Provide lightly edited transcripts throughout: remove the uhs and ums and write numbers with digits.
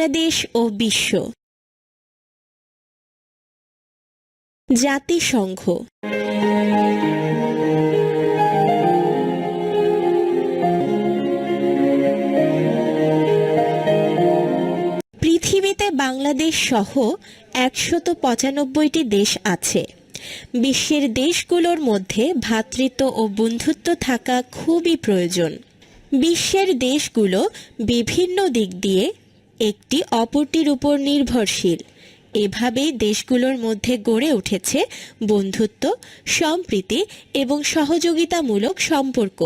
বাংলাদেশ ও বিশ্ব। জাতিসংঘ। পৃথিবীতে বাংলাদেশ সহ ১৯৫টি দেশ আছে। বিশ্বের দেশগুলোর মধ্যে ভ্রাতৃত্ব ও বন্ধুত্ব থাকা খুবই প্রয়োজন। বিশ্বের দেশগুলো বিভিন্ন দিক দিয়ে একটি অপরটির উপর নির্ভরশীল। এভাবেই দেশগুলোর মধ্যে গড়ে উঠেছে বন্ধুত্ব, সম্প্রীতি এবং সহযোগিতামূলক সম্পর্ক।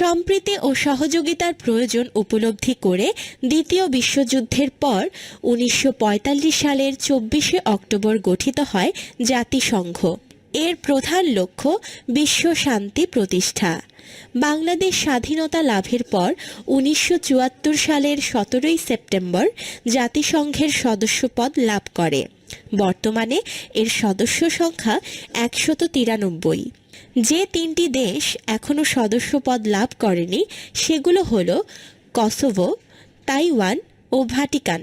সম্প্রীতি ও সহযোগিতার প্রয়োজন উপলব্ধি করে দ্বিতীয় বিশ্বযুদ্ধের পর ১৯৪৫ সালের ২৪শে অক্টোবর গঠিত হয় জাতিসংঘ। এর প্রধান লক্ষ্য বিশ্ব শান্তি প্রতিষ্ঠা। বাংলাদেশ স্বাধীনতা লাভের পর ১৯৭৪ সালের ১৭ই সেপ্টেম্বর জাতিসংঘের সদস্যপদ লাভ করে। বর্তমানে এর সদস্য সংখ্যা ১৯৩। যে তিনটি দেশ এখনও সদস্যপদ লাভ করেনি সেগুলো হল কসোভো, তাইওয়ান ও ভ্যাটিকান।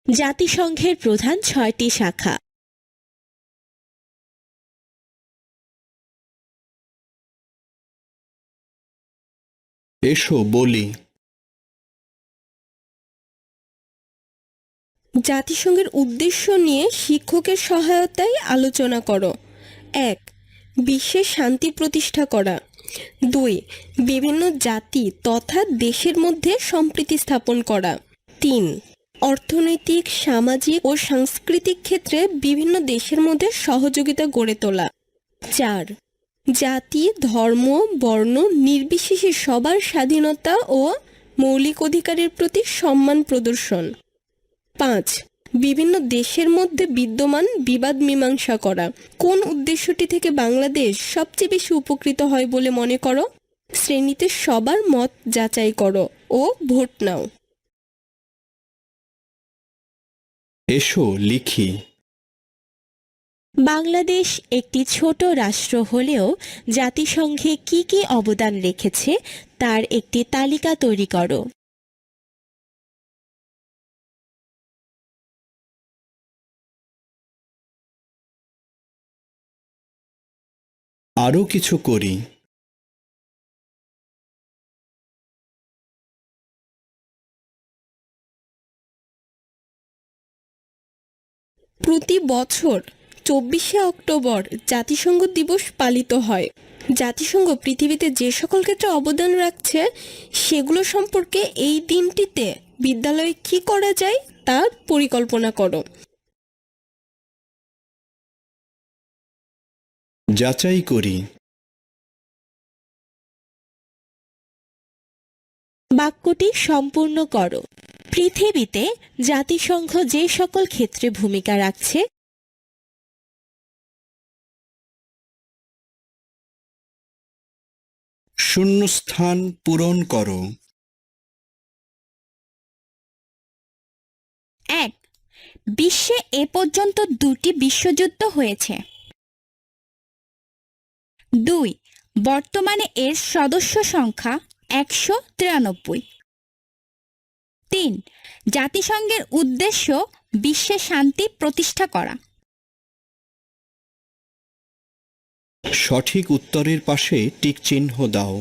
জাতিসংঘের প্রধান ৬টি শাখা। এসো বলি। জাতিসংঘের উদ্দেশ্য নিয়ে শিক্ষকের সহায়তায় আলোচনা করো। ১. বিশ্বের শান্তি প্রতিষ্ঠা করা। ২. বিভিন্ন জাতি তথা দেশের মধ্যে সম্প্রীতি স্থাপন করা। ৩. অর্থনৈতিক, সামাজিক ও সাংস্কৃতিক ক্ষেত্রে বিভিন্ন দেশের মধ্যে সহযোগিতা গড়ে তোলা। ৪. জাতি, ধর্ম, বর্ণ নির্বিশেষে সবার স্বাধীনতা ও মৌলিক অধিকারের প্রতি সম্মান প্রদর্শন। ৫. বিভিন্ন দেশের মধ্যে বিদ্যমান বিবাদ মীমাংসা করা। কোন উদ্দেশ্যটি থেকে বাংলাদেশ সবচেয়ে বেশি উপকৃত হয় বলে মনে করো? শ্রেণীতে সবার মত যাচাই করো ও ভোট নাও। এসো লিখি। বাংলাদেশ একটি ছোট রাষ্ট্র হলেও জাতিসংঘে কি কি অবদান রেখেছে তার একটি তালিকা তৈরি করো। আরও কিছু করি। প্রতি বছর ২৪শে অক্টোবর জাতিসংঘ দিবস পালিত হয়। জাতিসংঘ পৃথিবীতে যে সকল ক্ষেত্রে অবদান রাখছে সেগুলো সম্পর্কে এই দিনটিতে বিদ্যালয়ে কি করা যায় তার পরিকল্পনা করো। যাচাই করি। বাক্যটি সম্পূর্ণ করো। পৃথিবীতে জাতিসংঘ যে সকল ক্ষেত্রে ভূমিকা রাখছে শূন্যস্থান পূরণ করো। ১. বিশ্বে এ পর্যন্ত ২টি বিশ্বযুদ্ধ হয়েছে। ২. বর্তমানে এর সদস্য সংখ্যা ১৯৩। ৩. জাতিসংঘের উদ্দেশ্য বিশ্বে শান্তি প্রতিষ্ঠা করা। সঠিক উত্তরের পাশে টিক চিহ্ন দাও।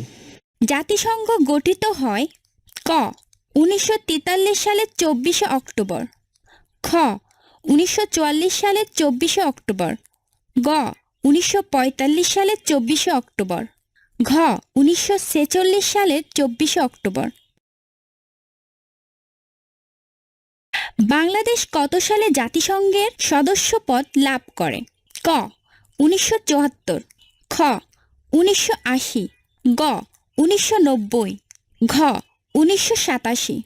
জাতিসংঘ গঠিত হয় ক. ১৯৪৩ সালের ২৪শে অক্টোবর, খ. ১৯৪৪ সালের ২৪শে অক্টোবর, গ. ১৯৪৫ সালের ২৪শে অক্টোবর, ঘ. ১৯৪৬ সালের ২৪শে অক্টোবর। বাংলাদেশ কত সালে জাতিসংঘের সদস্যপদ লাভ করে? ক. ১৯৭৪, খ. ১৯৮০, গ. ১৯৯০, ঘ. ১৯৮৭।